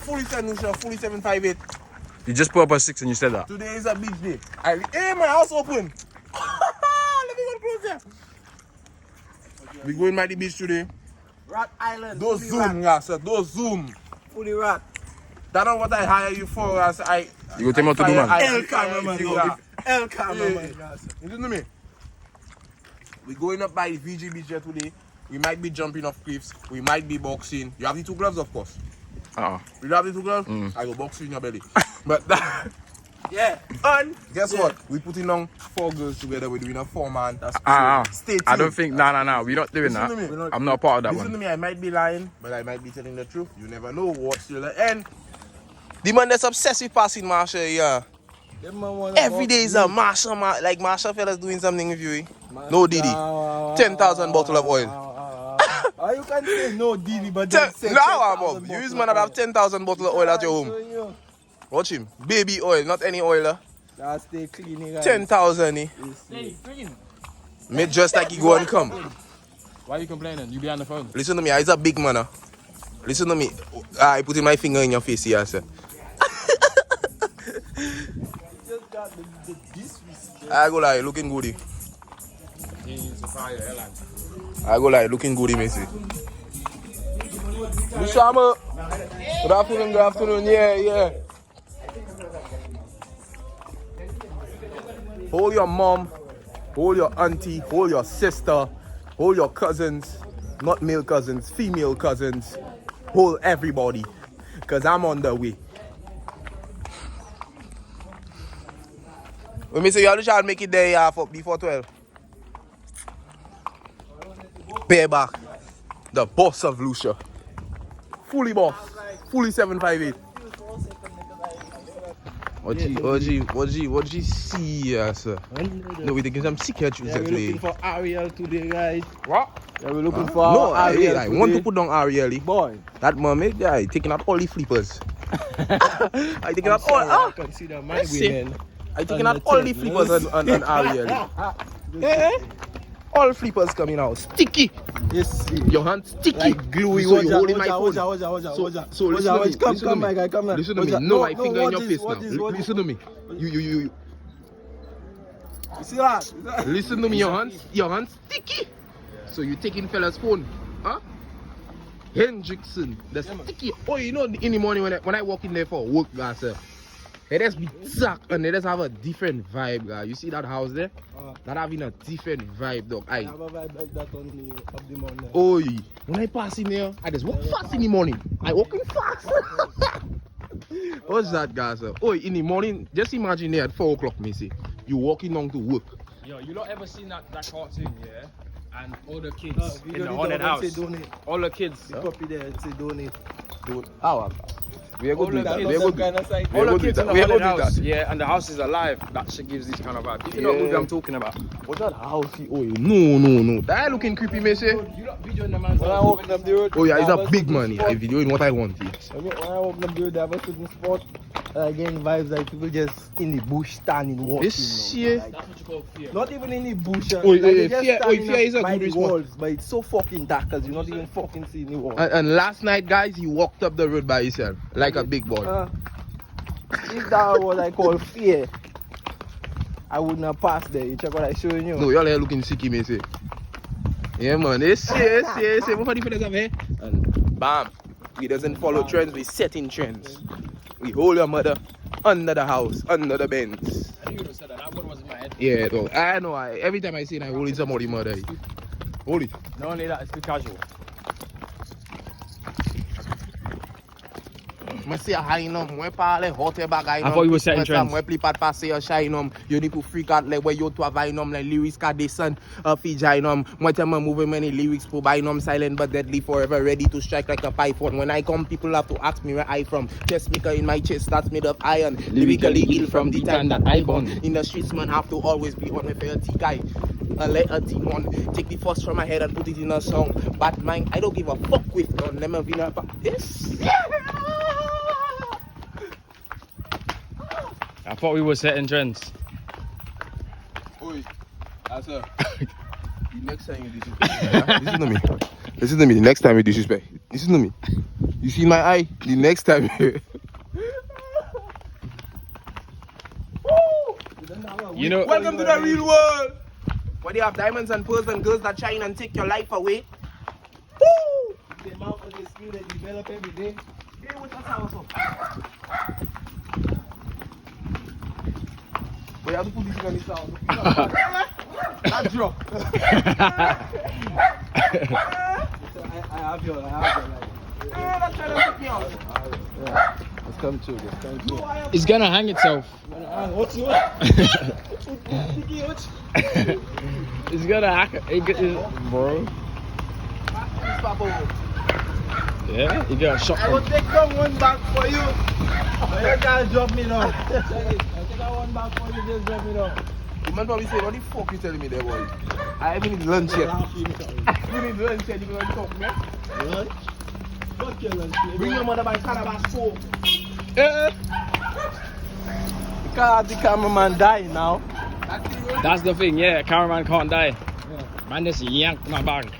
fully 7 Lucia, fully 758. You just put up a 6 and you said that. Today is a beach day. Hey, my house open. Let me go close there. We going by the beach today. Rat Island. Those zoom, guys. Those zoom. Fully rat. That's not what I hire you for, guys. You go tell me what to do, man. El cameraman. El cameraman. Listen to me. We going up by the VG beach here today. We might be jumping off cliffs. We might be boxing. You have the 2 gloves, of course. You have the 2 gloves? I go box you in your belly. But that, yeah. And guess what? We putting on 4 girls together. We're doing a 4-man. That's Stay tuned. I don't think, no. We're not doing that. I'm not a part of that Listen one. to me. I might be lying, but I might be telling the truth. You never know what's till the end. The man that's obsessed with passing Marsha, yeah. Every day is a Marsha, like Marsha fellas doing something with you. No Didi. 10,000 bottle of oil. You can say no Didi, but now I'm up. You is man that have 10,000 bottle of oil at your home. Watch him. Baby oil, not any oil. That stay clean. 10,000. Hey, freaking. Made just like he go and come. Why are you complaining? You be on the phone. Listen to me, he's a big man. Listen to me. I put my finger in your face here, sir. I go like looking goody. I go like looking goody, Messi. Lucia, good afternoon. Yeah. Hold your mom, hold your auntie, hold your sister, hold your cousins, not male cousins, female cousins, hold everybody, because I'm on the way. When me say you have to try and make it there before 12. Pay back. The boss of Lucia. Fully boss. Fully 758. What you see, sir? No, we taking some secret juice We're today. looking for Ariel today, guys. What? Yeah, we're looking for No, Ariel I today. want to put down Ariel. Boy. That mermaid guy taking out all the flippers. I taking out all. I consider my women. I taking out all the flippers on Ariel. All flippers coming out. Sticky. Yes. Your hand sticky. Like gluey. So you holding my phone. So listen to me. Come, listen to me. No, I finger in your face now. Listen to me. You. You see that? Listen to me. Your hand sticky. So you taking fella's phone, huh? Hendrickson, the sticky. Oh, you know, in the morning when I walk in there for work, guys, they just be stuck and they just have a different vibe, guys. You see that house there? That having a different vibe, dog. I have a vibe like that on the morning. Oh, when I pass in there, I just walk fast in the morning. I walking fast. What's that, guys? Oh, in the morning, just imagine there at 4 o'clock, Missy. You walking on to work. Yo, you not ever seen that cartoon, yeah? And all the kids in the haunted house. All the kids. The copy there, it say donate. We are going to do that. We are going to do that. All the kids in the haunted house. That. Yeah, and the house is alive. That shit gives this kind of vibe. If you know what I'm talking about. What's that house? Oh, no. That looking creepy, Missy. You not videoing the man's When I walk up the road. Oh, yeah, he's a big man. I'm videoing what I want. When I walk up the road, I have a certain spot. Again, vibes like people just in the bush standing watching. This year. That's what you call fear. Not even in the bush. Fear is a by good the walls, but it's so fucking dark because you're not even fucking seeing the walls. And last night, guys, he walked up the road by himself like a big boy. If that was what I call fear, I wouldn't have passed there. You check what I'm showing you. No, y'all are looking sicky, me say. Yeah, man. Yes. What for the fellas have here? And bam. We doesn't follow trends, we set in trends. We hold your mother under the house, under the bench. You would have said that. That one was in my head. Yeah, though. I know. Every time I see it, I hold it somebody's mother. Hold it. Not only that, it's too casual. I say hi nom, moi parle hot bagay nom. I thought you were setting trends. Moi pli pat passe shy nom. You need to freak out like where you to vai nom like lyrics ka descend fi jai nom. Moi tell my moving many lyrics for by nom silent but deadly forever ready to strike like a python. When I come people have to ask me where I from. Chest maker in my chest that's made of iron. Lyrically ill from the time that I born. In the streets man have to always be on a fair guy. A letter demon. Take the first from my head and put it in a song. Bad mind, I don't give a fuck with none. Never been about this. I thought we were setting trends. Oi, the next time you disrespect, listen to me. The next time you disrespect, listen to me. You see my eye? The next time. You know. Welcome to the real world. Where they have diamonds and pearls and girls that shine and take your life away. Woo! The amount of the skill they develop every day. Hey, what's that also? We have to put this in on the sound. That drop. I have your like. That's trying to take me out. Yeah. Let's come true. It's gonna hang itself. What's what? It's gonna hang. Bro. Yeah, you got a shot. I will take down one back for you. You can't drop me now. I'll take that one back for you, just drop me now. The man probably say, what the fuck you telling me there, boy? I haven't need lunch yet. You need lunch yet, you gonna talk, man? Lunch? Fuck your lunch. Bring your mother by calabash soap. Because the cameraman dying now. That's the thing, yeah. Cameraman can't die. Man, just yanked my bag.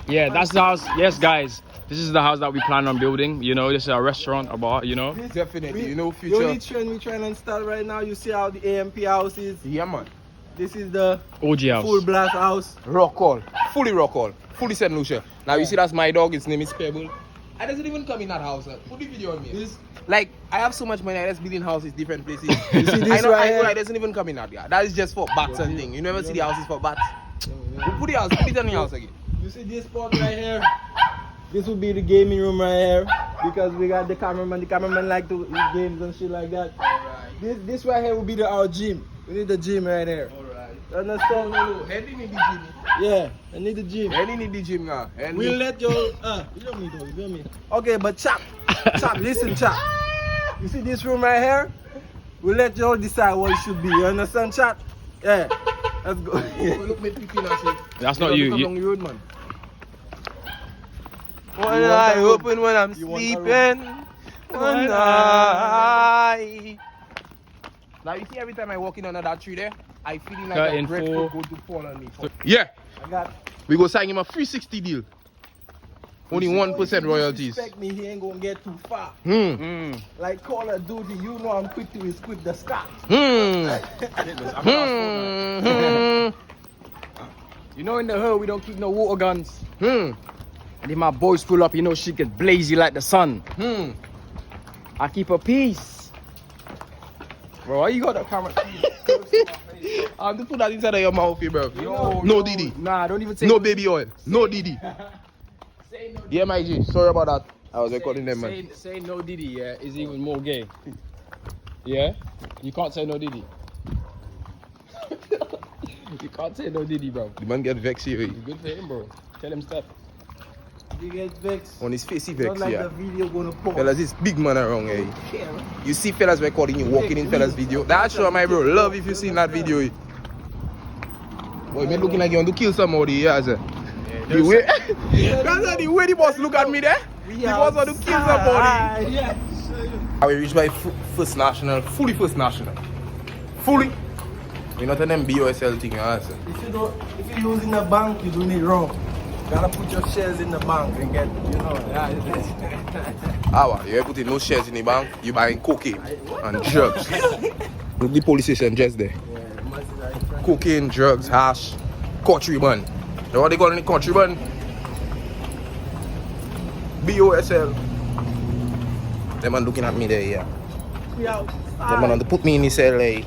Yeah, that's the house. Yes, guys. This is the house that we plan on building. You know, this is a restaurant, a bar, you know. Definitely, you know, The future. only trend we trying to install right now, you see how the AMP house is. Yeah, man. This is the OG house. full blast house. Rock all. Fully rock all. Fully St. Lucia. Now, you see that's my dog. His name is Pebble. I doesn't even come in that house. Put the video on me. Like, I have so much money. I just building houses different places. You see this I know, right I know. here? It doesn't even come in that. Yeah. That is just for bats and things. You never see the houses for bats. Put the house. Put it on the house again. You see this spot right here? This will be the gaming room right here because we got the cameraman. The cameraman like to eat games and shit like that. Alright. This right here will be our gym. We need the gym right here. Alright. Understand? No. Heady need the gym. Yeah, I need the gym. Heady need the gym now. We'll let you. You know me though. You know me. Okay, but chap, listen, chap. You see this room right here? We'll let you all decide what it should be. You understand, chat? Yeah. Let's go. Look me picking and say. That's not you. Along the road, man. One eye open when I'm You want a sleeping. One eye. Now you see every time I walk in under that tree there, I feel like Curtain a breadfruit four. going to fall on me. Yeah, I got. we go sign him a 360 deal. Only 1% royalties. Respect me, he ain't gonna get too far. Like Call of Duty, you know I'm quick to equip the sky. You know, in the hood, we don't keep no water guns. And if my boys pull up, you know, shit gets blazy like the sun. I keep a peace. Bro, why you got that camera? I have to put that inside of your mouth here, bro. Yo, no Didi. Nah, don't even say No baby oil. No Didi. Say no, Yeah, my G. Sorry about that. I was recording them, man. say no Diddy, yeah, is even more gay. Yeah? You can't say no Diddy. You can't say no Diddy, bro. The man get vexed here. It's good for him, bro. Tell him stop. You get vexed. On his face, he Not vexed, like yeah. the video gonna pause. Fellas, this big man around here. You see fellas recording you walking in fellas video. That's sure, my bro. Love if you seen that video. Boy, me looking like you want to kill somebody, yeah, sir. The way, that's the way the boss look at me there. The boss want to kill somebody. Yeah. We reached by First National, fully First National. Fully. We're not an BOSL thing, yeah, sir. If you're using a bank, you're doing it wrong. You gotta put your shares in the bank and get, you know. You putting no shares in the bank, you buying cocaine and drugs. Look the police station just there. Cocaine, drugs, hash, country bun. You know what they call it, country bun? BOSL. Them man looking at me there, yeah. Them man want to put me in the cell, eh?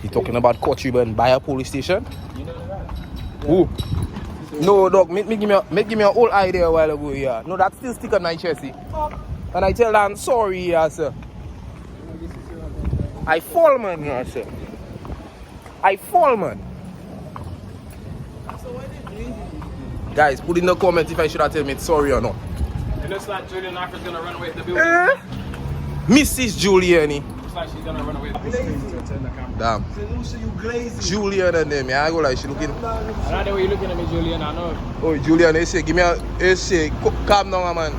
He talking about country bun by a police station? Who? No, dog, make me a whole idea a while ago, yeah. No, that still stick on my chest, see. And I tell them, sorry, yeah, sir. I fall, man, yeah, sir. I fall, man. Guys, put in the comments if I should have tell me it's sorry or not. It looks like Julian Africa's gonna run away with the building. Mrs. Juliani. Looks like she's gonna run away with the building. Damn. Lucia, you crazy. Julian and them, yeah, I go like she looking. I like the way you're looking at me, Julian, I know. Oh, Julian, they say, give me a, they say, calm down, man.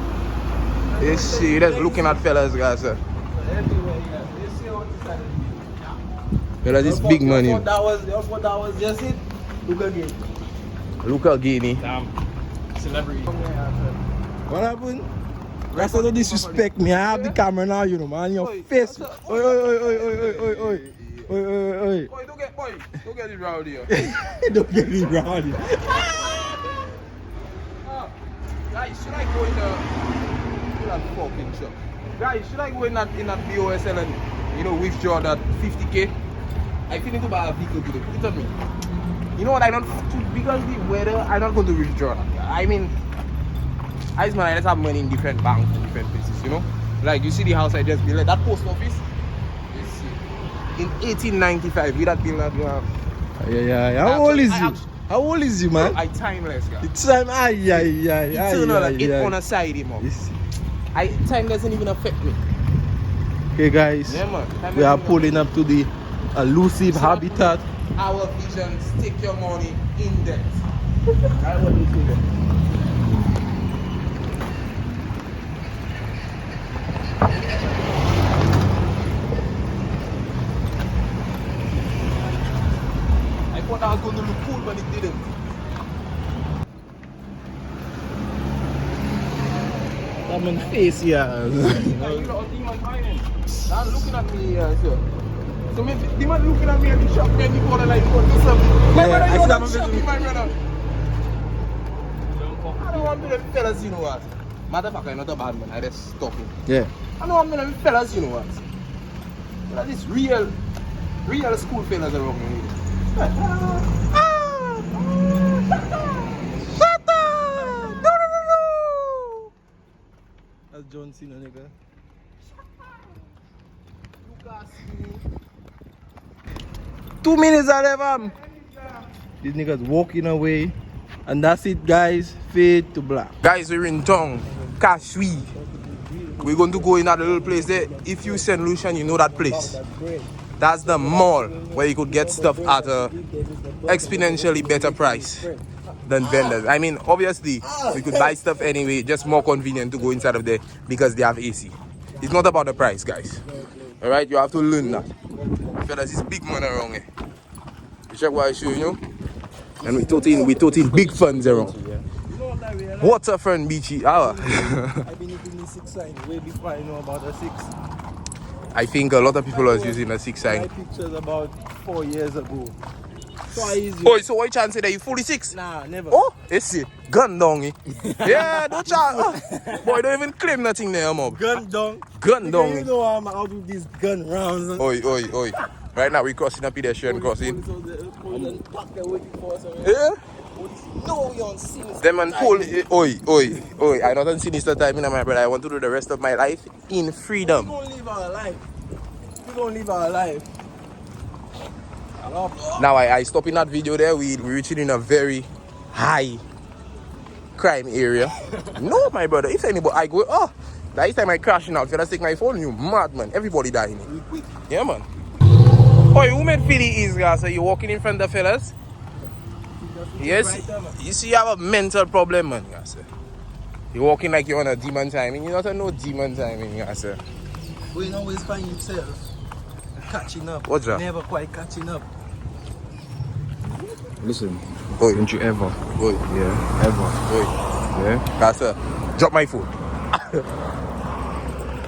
They say, you just looking at fellas, guys, sir. Fellas, this big money. That was just it. Look again. Look again, eh? Damn. Celebrity. What happened? That's how you disrespect me. I have the camera now, you know, man. Your face. Oi, oi, oi, oi, oi, oi, oi, oi. Oi, oi, oi. Boy, don't get it rowdy. Don't get me rowdy. Guys, should I go in that fucking shop? Guys, should I go in that BOSL and withdraw that 50k? I feel need to buy a vehicle today. Put it on me. You know what? Because the weather, I'm not going to withdraw that. I mean, I just have money in different banks and different places, you know? Like, you see the house I just built, like that post office? You see. In 1895, with that building that you have. Yeah. How old is you? How old is you, man? I timeless, guy. It's time, Eternal, like, it on a side, him up. Time doesn't even affect me. Okay, guys. Yeah, man. We are pulling up to the elusive habitat. Our visions, take your money in debt. That's what we do there. I thought I was going to look cool, but it didn't. I'm in face here. You know, demon mining. They're looking at me here, sir. So the man looking at me at the shop and the corner like, oh, do something. My brother, you want to shop me, my brother. I don't want to be them fellas, you know what? Motherfucker, you're not a bad man. I just talking. Yeah. I don't want to be them fellas, you know what? But this real school fellas around me. Shut up! No! That's John Cena, nigga. 2 minutes are left, man. These niggas walking away. And that's it, guys. Fade to black. Guys, we're in town. Kashui. We're going to go in that little place there. If you send Lucian, you know that place. That's the mall where you could get stuff at a exponentially better price than vendors. I mean, obviously, we could buy stuff anyway. Just more convenient to go inside of there because they have AC. It's not about the price, guys. Alright, you have to learn that. Fellas, it's big money around here. You check what I show you? And we toting big funds around. Waterfront beachy. I've been eating the 6 sign way before I know about the 6. I think a lot of people was using a 6 sign. My pictures about 4 years ago. So easy. Oh, so what chance that you 46? Nah, never. Oh, it's see. Gun down. Yeah, don't chance. Boy, don't even claim nothing there, mob. Gun down. Gun down. You know I'm out with these gun rounds. Oi. Right now we crossing a pedestrian crossing. Yeah? No, you're on sinister. Them and pull. Oi. I not on sinister time, my brother. I want to do the rest of my life in freedom. We don't live our life. We don't live our life. Now I stop in that video there. We reaching in a very high crime area. No, my brother. If anybody, I go. Oh, that time I crashing out. Can I take my phone? You mad man. Everybody dying. Yeah, man. Oh, who made Philly is, guys? So you walking in front of the fellas? Yes. You see, you have a mental problem, man. Guys. You walking like you're on a demon timing. You're not on no demon timing, guys. But you always find yourself catching up. What's that? Never quite catching up. Listen, Oi. don't you ever, Oi. yeah, ever, Oi. yeah. Guys, drop my phone.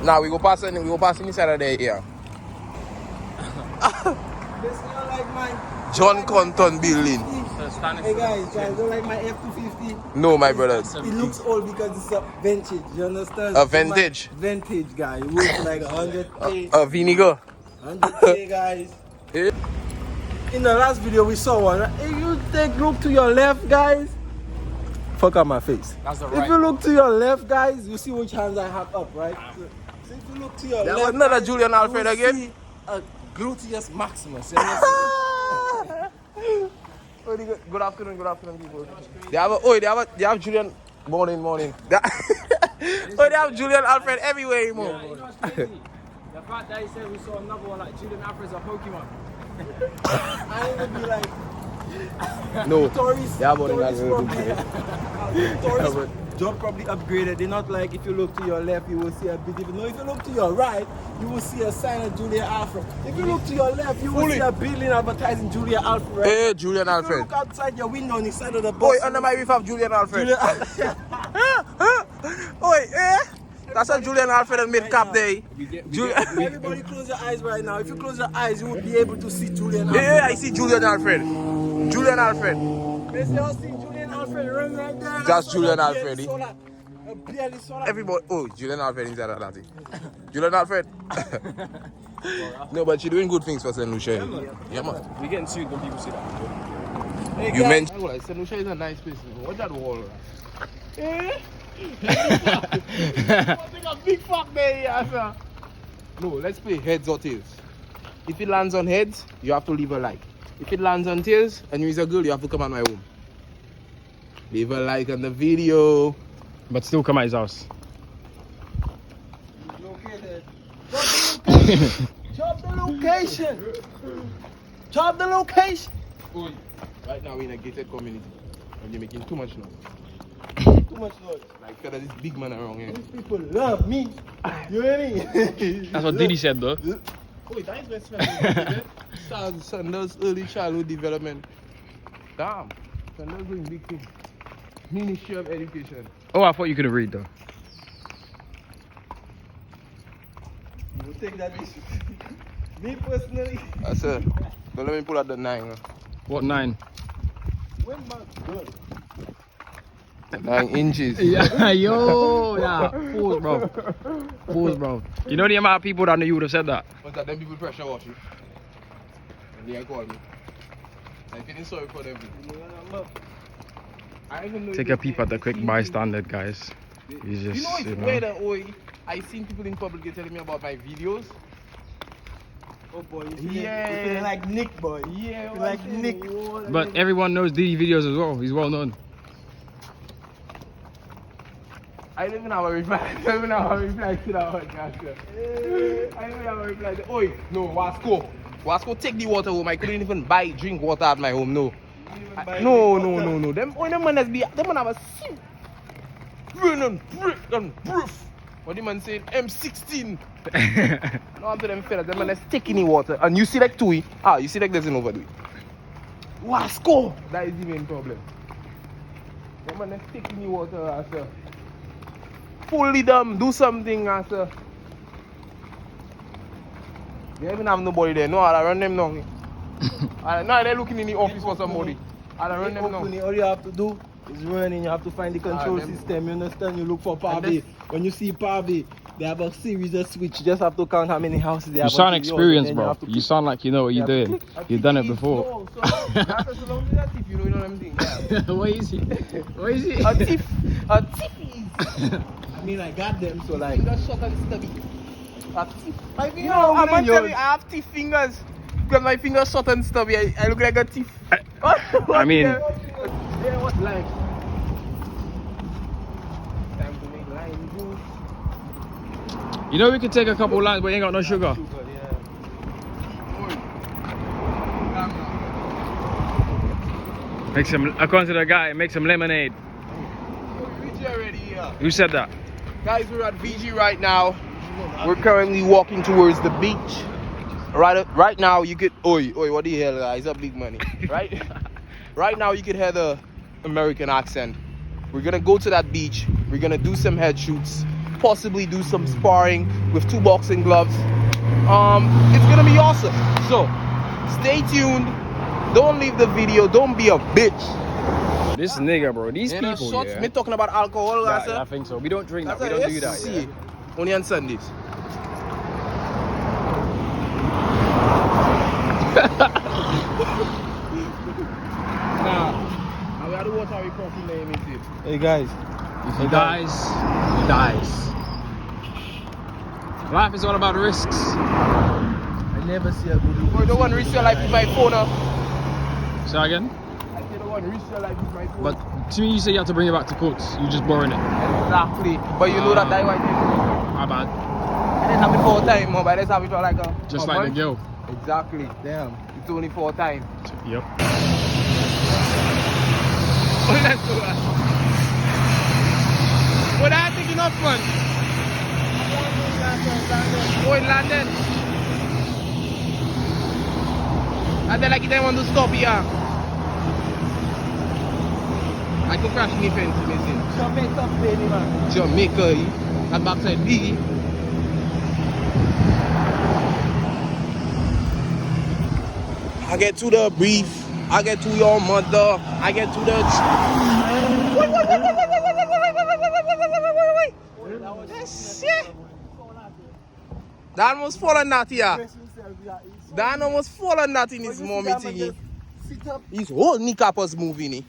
Now we go pass inside of there here. This not like mine. John Compton building. Hey guys, don't like my F250. No, my brother. It looks old because it's a vintage. You understand? A vintage? Vintage guy. It looks like 100K. A vinegar. 100K guys. Yeah. In the last video we saw one. If you look to your left, guys. Fuck out my face. That's the right. If you look to your left, guys, you see which hands I have up, right? So if you look to your That left, was another guys, Julian Alfred you again. see a gluteus maximus. You understand? Good afternoon, people. They have Julian. Morning. They have Julian Alfred everywhere, man. You know what's crazy? The fact that he said we saw another one like Julian Alfred's a Pokemon. I ain't gonna be like No. tourists. Yeah, but Tourists that's don't probably upgraded. They're not like if you look to your left, you will see a big difference. No, if you look to your right, you will see a sign of Julia Alfred. If you look to your left, you will see a building advertising Julia Alfred. Right? Hey, Julian If you Alfred. look outside your window on the side of the bus. Boy, under my roof have Julian Alfred. Julia Alfred. Oi, That's a Julian Alfred and mid-cap day. Everybody close your eyes right now. If you close your eyes, you will be able to see Julian Alfred. Yeah, I see Julian Alfred. Julian Alfred. They say, I see Julian Alfred run right there. and I Just saw Julian that Alfred, barely saw that. I barely saw that. Everybody, oh, Julian Alfred inside that thing. Julian Alfred. No, but you're doing good things for St. Lucia. Yeah, man. We're getting sued when people see that. Hey, You guys. mentioned St. Lucia is a nice place. What's that wall? Eh? Think a big fuck there, yeah, sir. No, let's play heads or tails. If it lands on heads, you have to leave a like. If it lands on tails and you're a girl, you have to come at my home. Leave a like on the video. But still come at his house. Located. Chop the location. Chop the location. Right now we're in a gated community and you're making too much noise. Too much noise. Like this big man around here. These people love me. You hear me? That's what Diddy said though. Oh, that is West Sanders early childhood development. Damn. Sanders doing big things. Ministry of Education. Oh, I thought you couldn't read though. You will take that issue. Me personally. I said, don't let me pull out the 9. What 9? When my gun. 9 inches. Yeah, yo, yeah. Pause, bro. Pause, bro. You know the amount of people that knew you would have said that? What's that? Them people pressure wash you. And they call me. I'm feeling sorry for them. I even know Take a peep at the quick bystander, guys. He's just, you know, it's weird that I seen people in public telling me about my videos. Oh boy, you Yeah. feeling like Nick, boy. Yeah, You like Nick. But everyone knows Diddy videos as well. He's well known. I don't even have a reply. I don't even have a reply to that one, guys. I don't even have a reply to. Oi, no, Wasco. Wasco, take the water home. I couldn't even drink water at my home. No. No. Them man has be. Them man have a sim. Run and break and proof. What the man saying? M16. No, I'm to them fellas. Them man is taking the water. And you see like two. You see like there's an overdo it. Wasco. That is the main problem. Them man is taking the water, sir. Fully dumb, do something, sir. They even have nobody there. No, I'll run them down. No, they're looking in the office for somebody. I'll run them down. All you have to do is run and you have to find the control system. You understand? You look for Pavi. When you see Pavi, they have a series of switch. You just have to count how many houses they have. You sound experienced, bro. You sound like you know what you're doing. You've done it before. No, so that's as long as that thief, you know what I'm saying? Yeah. What is he? What is he? A thief. A thief is. I mean, I got them, so like. Finger short and stubby. A thief. I'm man, telling you, I have thief fingers. Because my fingers short and stubby. I look like a thief. I mean, yeah, what's life? Time to make lime juice. you know we could take a couple lines, but you ain't got no sugar. Make some. According to the guy, make some lemonade. VG already here. Who said that? Guys, we're at VG right now. We're currently walking towards the beach. Right now, you could. Oi, what the hell, guys? That's big money, right? Right now, you could hear the American accent. We're gonna go to that beach. We're gonna do some head shoots, possibly do some sparring with 2 boxing gloves. It's gonna be awesome. So, stay tuned. Don't leave the video. Don't be a bitch. This nigga, bro. These people. Shots, Yeah. me talking about alcohol, guys. Yeah, I think so. We don't drink that. That's We don't do that. see. Yeah. Only on Sundays. Now we have to watch how we crossing the MT. Hey guys. If he dies, he dies. Life is all about risks. I never see a good Boy, don't want to risk your life with my phone up. Say again? I say don't want to risk your life with my phone. But to me, you say you have to bring it back to courts. You just borrowing it. Exactly. But you know that I want to. My bad. I didn't have it for a time, but let's have it for like a. Just a like month. the girl. Exactly. Damn. It's only for a time. Yep. Oh, let's do that. But I think enough fun. Oh, in London. And then like they want to stop here. I could crash me fence missing. Jamaica, baby man. Jamaica. That backside biggie. I get to the brief. I get to your mother. I get to the. Wait. Shit. That almost fallen that here. Dan almost fallen that in his mommy thingy. His whole kneecap was moving.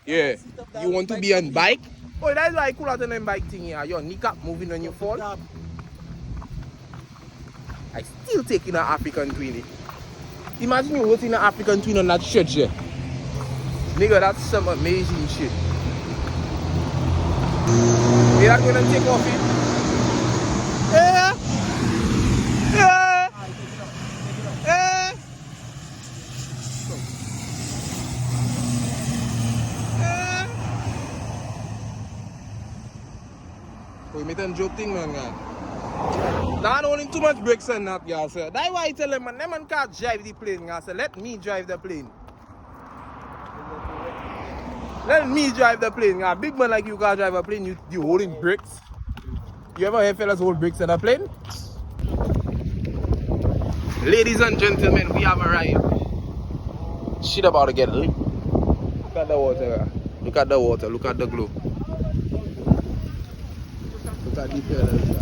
Yeah. You want to be on bike? Oh, that's why I cool out on them bike thing here. Your kneecap moving when you fall. I still taking an African twin. Imagine you holding an African twin on that shit, yeah. Nigga, that's some amazing shit. You're not gonna take off it. Yeah. Yeah. Yeah. Yeah. Oh, you made a joke thing, man. Not only too much brakes and that, yeah, sir. That's why I tell them, man can't drive the plane, yeah, sir. Let me drive the plane. Let me drive the plane, yeah. Big man like you can't drive a plane, you holding brakes. You ever hear fellas hold brakes in a plane? Ladies and gentlemen, we have arrived. Shit about to get lit. Look at the water, look at the water, look at the glow. Look at the fellas.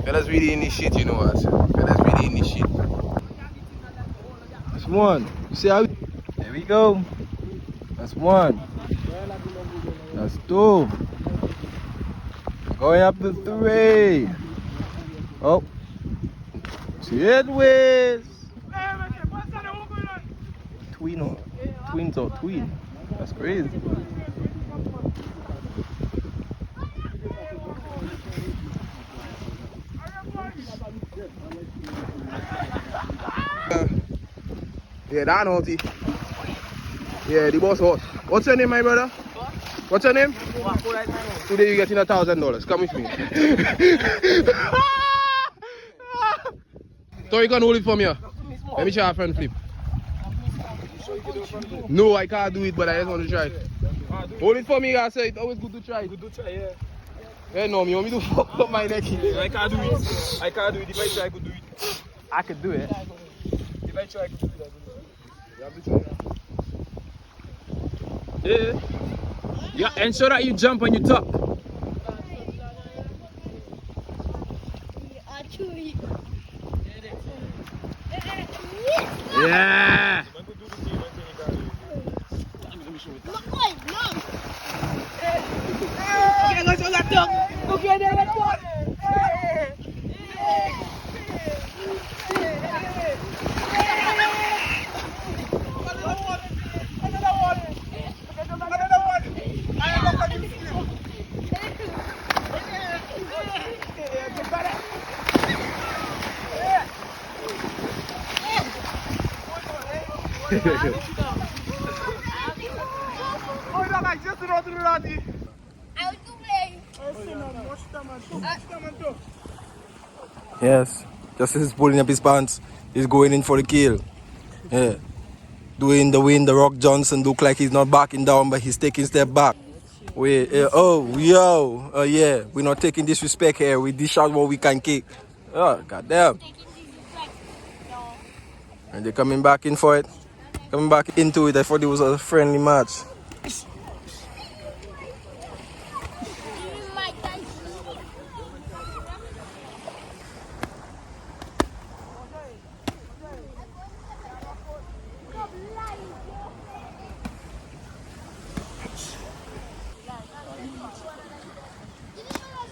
Fellas really in this shit, you know what? Fellas really in this shit. That's one. You see how? There we go. That's one. That's two. Going up to three. Oh. Sideways. Twins or twin. That's crazy. Yeah, that naughty. Yeah, the boss horse. What's your name, my brother? What's your name? Today you're getting $1,000. Come with me. So you can hold it from here. Let me try a front flip. No, I can't do it, but I just want to try. Hold it for me, I say it's always good to try. Good to try, yeah. Yeah, no, you want me to fuck up my neck? I can't do it. I can't do it. If I try, I could do it. I could do it. If I try, I could do it. You have to try. Yeah. Yeah, ensure that you jump when you talk. Yeah. Yes, just as he's pulling up his pants, he's going in for the kill. Yeah, doing the Rock Johnson, look like he's not backing down, but he's taking step back. Wait, yeah, we're not taking disrespect here. We dish out what we can kick. Oh, goddamn. And they're coming back in for it. Coming back into it. I thought it was a friendly match.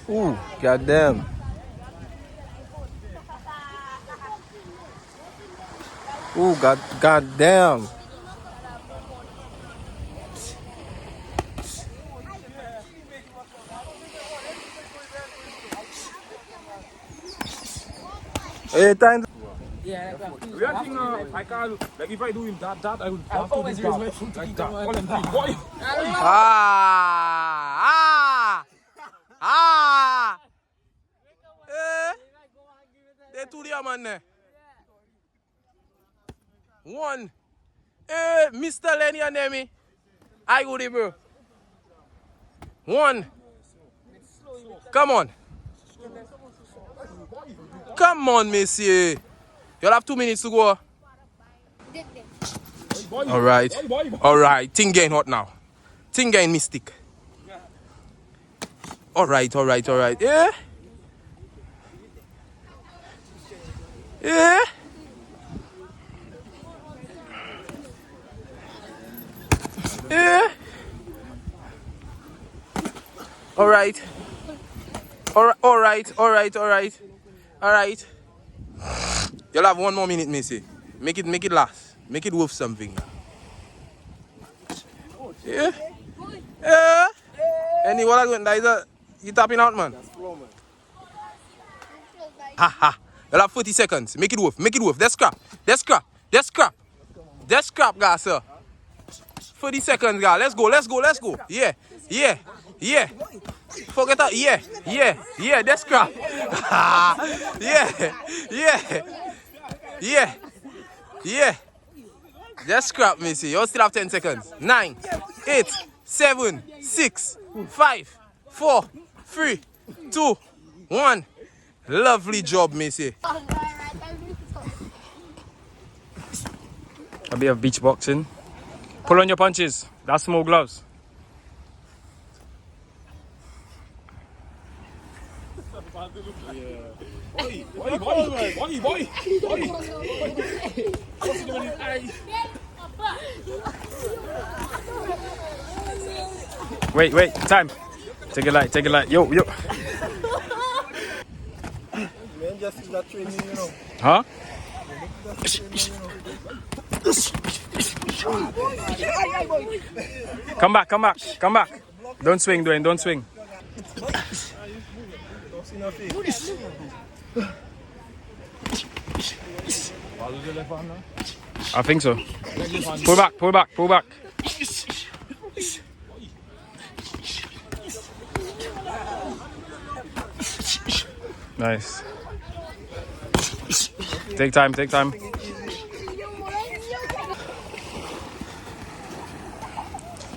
Ooh, goddamn. Ooh, goddamn. Hey, time. Yeah, we are thinking, I can't, like if I do him that, I will have to do that, like that. All in three, boy. They two there, man. One. Mr. Lenny and Demi. I go there, bro. One. Come on. Come on, monsieur. You'll have 2 minutes to go. Alright. Alright. Thing getting hot now. Thing getting mystic. Alright. Yeah. Yeah. Yeah. Alright. Alright. You'll have 1 more minute, Missy. Make it last. Make it worth something. Yeah. Yeah. Any what I going that you tapping out, man. Ha. You'll have 40 seconds. Make it worth. That's scrap, guys, sir. 40 seconds, guys. Let's go. Yeah. Forget that. Yeah. That's scrap. Yeah. That's scrap, Missy. You still have 10 seconds. 9, 8, 7, 6, 5, 4, 3, 2, 1. Lovely job, Missy. A bit of beach boxing. Pull on your punches. That's small gloves. Wait, time. Take it light. Yo. Man, just is that training, you know. Huh? Come back. Don't swing, Dwayne, don't swing. Don't see no face. I think so. Pull back. Nice. Take time.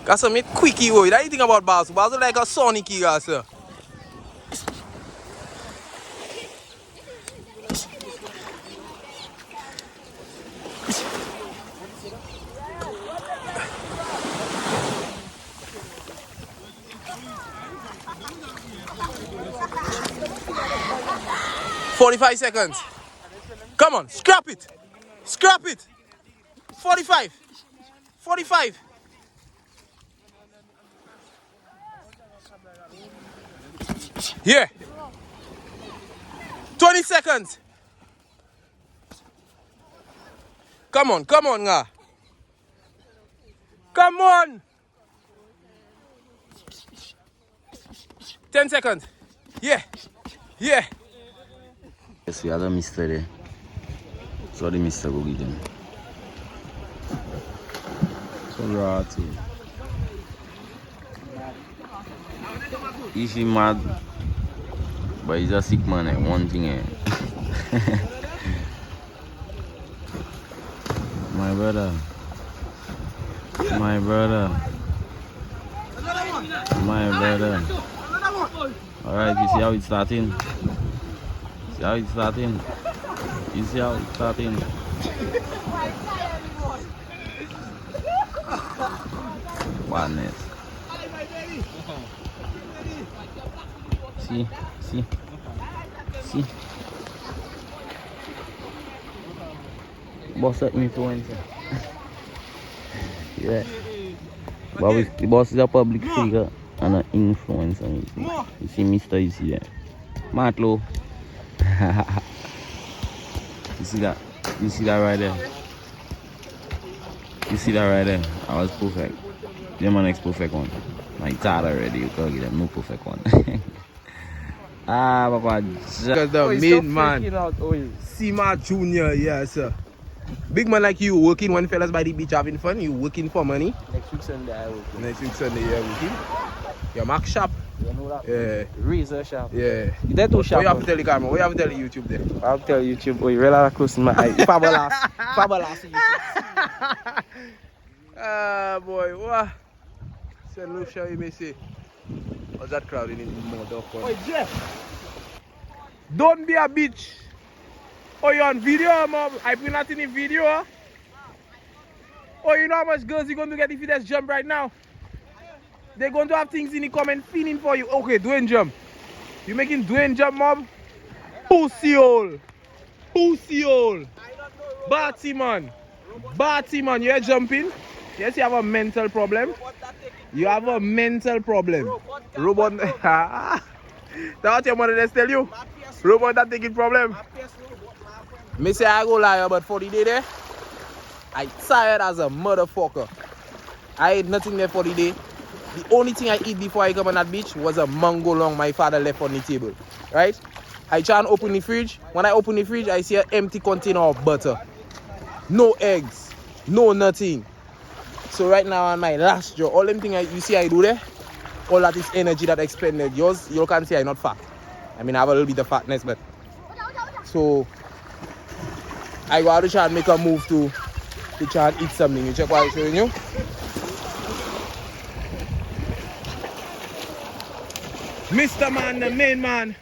Got some quickie boy. That you think about basketball? It's like a Sonic, guys, sir. $45 seconds. Come on, scrap it. 45. Yeah. 20 seconds. Come on, nga. Come on. 10 seconds. Yeah. Yes, we had a mister there. So the mister go get him. So raw too. If he mad, but he's a sick man, one thing. My brother. Alright, you see how it's starting? You see how it's starting? Badness. See. Boss at influencer. Yeah. But the boss is a public figure and an influencer. You see Mr. is here. Matlow. You see that right there? I was perfect. Them my next perfect one. My tired already, you can't get them no perfect one. Papa. Because the main man, Sima Jr., yes, sir. Big man like you working when fellas by the beach having fun, you working for money. Next week Sunday, I will. Next week Sunday, yeah, working. Your Mac shop. You know that? Yeah. Razor shop. Yeah. You there too shop? What you have to tell the camera? What you have to tell the YouTube there? I have to tell YouTube, boy, really close in my eye. Fabulous YouTube. Ah, boy, what? Say Lucia, you may say. What's that crowd in more dog? Oi, Jeff. Don't be a bitch. Oh, you on video, mom? I put that in the video. Oh, you know how much girls you're going to get if you just jump right now? They're going to have things in the comment feeling for you. Okay, Dwayne jump. You making Dwayne jump, mom? Pussy hole. Pussy hole. Batty man. Batty man, you're jumping? Yes, you have a mental problem. You have a mental problem. Robot. That's what your mother just tell you? Robot that taking problem. Me say I go lie about 40 days there. I tired as a motherfucker. I ate nothing there for the day. The only thing I eat before I come on that beach was a mango long my father left on the table. Right? I try and open the fridge. When I open the fridge, I see an empty container of butter. No eggs. No nothing. So right now on my last job, all them thing you see I do there, all that is energy that expended. Yours, you can see I'm not fat. I mean I have a little bit of fatness, but so I go out to try and make a move to try and eat something. You check what I'm showing you? Mr. Man, the main man.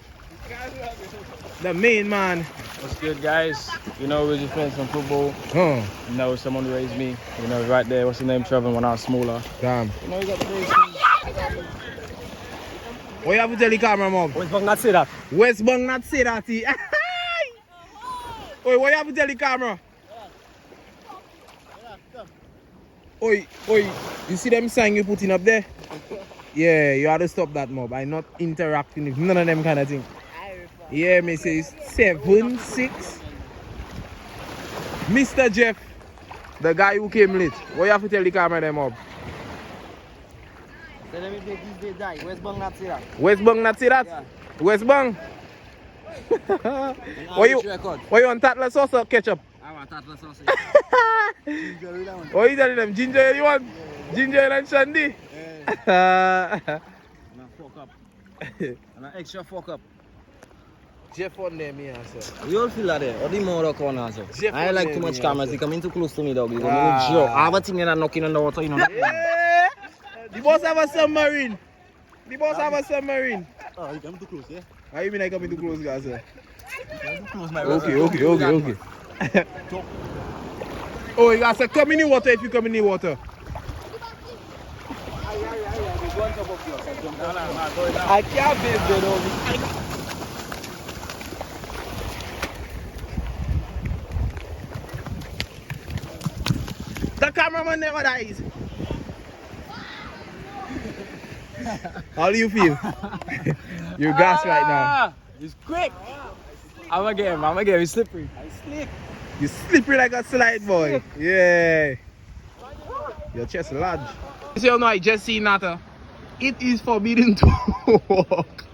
The main man. What's good, guys? You know, we're just playing some football. You know, someone raised me. You know, right there. What's his name? Trevor, when I was smaller. Damn. You know, you got the basics. What you have to tell the camera, mom? West Bank not say that. West Bank not say that. Oi, what you have to tell the camera? Oi, you see them sign you putting up there? Yeah, you have to stop that, mob. I'm not interacting with none of them kind of thing. Yeah, me say it's 7-6. Mr. Jeff, the guy who came late. What you have to tell the camera them, mob? So let me take this day die. West Bank not say that. West Bank not say that? Yeah. West Bank? What you on tatler sauce or ketchup? I want tatler sauce. What you telling them? Ginger you want? Ginger and Shandy? Yeah. Fuck up. And an extra fuck up. Jeff on there, me answer. We all feel that there. Or the more corner, sir. Jeff I on like there, too much me, cameras. sir. They coming too close to me, dog. You Ah. go, I have a thing that I'm knocking on the water, you know. Yeah. The boss have a submarine. The boss have a submarine. Oh, you coming too close, yeah? How you mean I coming too close, guys? Sir? Too close, my Okay. Oh, you guys say come in the water if you come in the water. I can't be there, dog. The cameraman never dies. How do you feel? You're gas right now. It's quick. I'm gonna get him. He's slippery. You slippery like a slide, boy. Yeah. Your chest large. You know, I just seen that. It is forbidden to walk,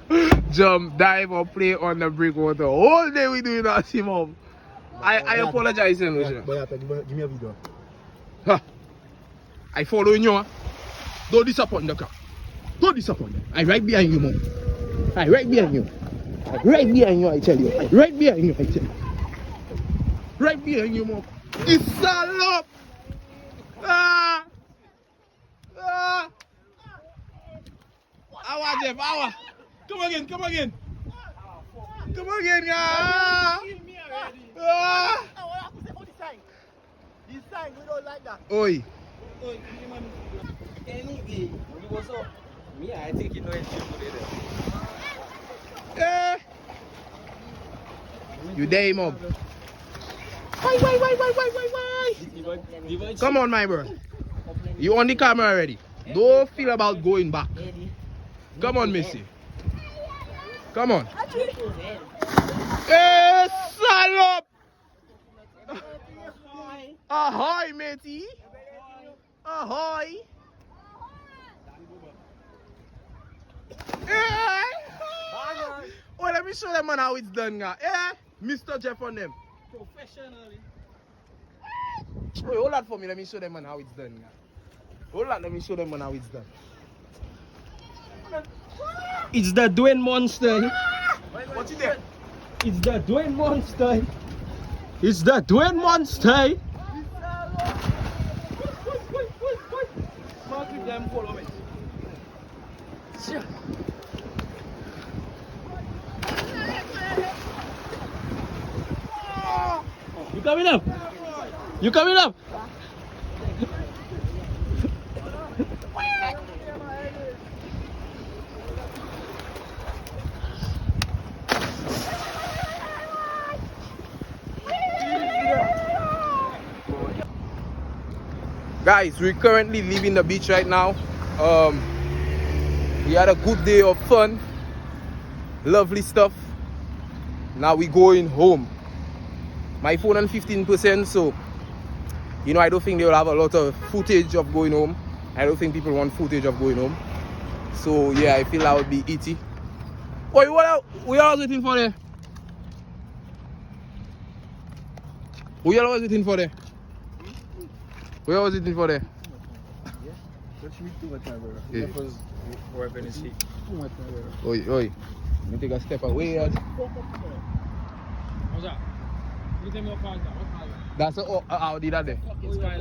jump, dive, or play on the brick water. All day we doing that, Simon. I apologize, Lucia. Give me a video. Huh. I follow you. Huh? Don't disappoint the car. Don't disappoint them. I right behind you, Mom. I right behind you. Right behind you, I tell you. Right behind you, I tell you. Right behind you, Mom. It's all up. Awa, Jeff, awa. Come again. Come again, This sign, we don't like that. Oi. Anyway, me, I think you know it's You there, Mom? Why? Come on, my bro. You on the camera already. Don't feel about going back. Come on, Missy. Come on. Hey, salop! Ahoy, matey. Ahoy. Hey. Oh, let me show them man how it's done now. Yeah, Mr. Jeff on them. professionally. Wait, hold that for me. Let me show them man how it's done now. Hold that. Let me show them man how it's done. It's the Dwayne Monster. What's it there? It's the Dwayne Monster. It's the Dwayne Monster. Mark with them, follow me. coming up? You coming up? Guys, we're currently leaving the beach right now. We had a good day of fun, lovely stuff. Now we're going home. My phone on 15%, so you know, I don't think they will have a lot of footage of going home. I don't think people want footage of going home. So yeah, I feel I would be ET. Oi, what else? We are waiting for there. We are waiting for there. We are waiting for there. Yeah. Oi, oi. Let me take a step away. What's that? You tell me what car is that? What car is that? That's a Audi that there. Skyline.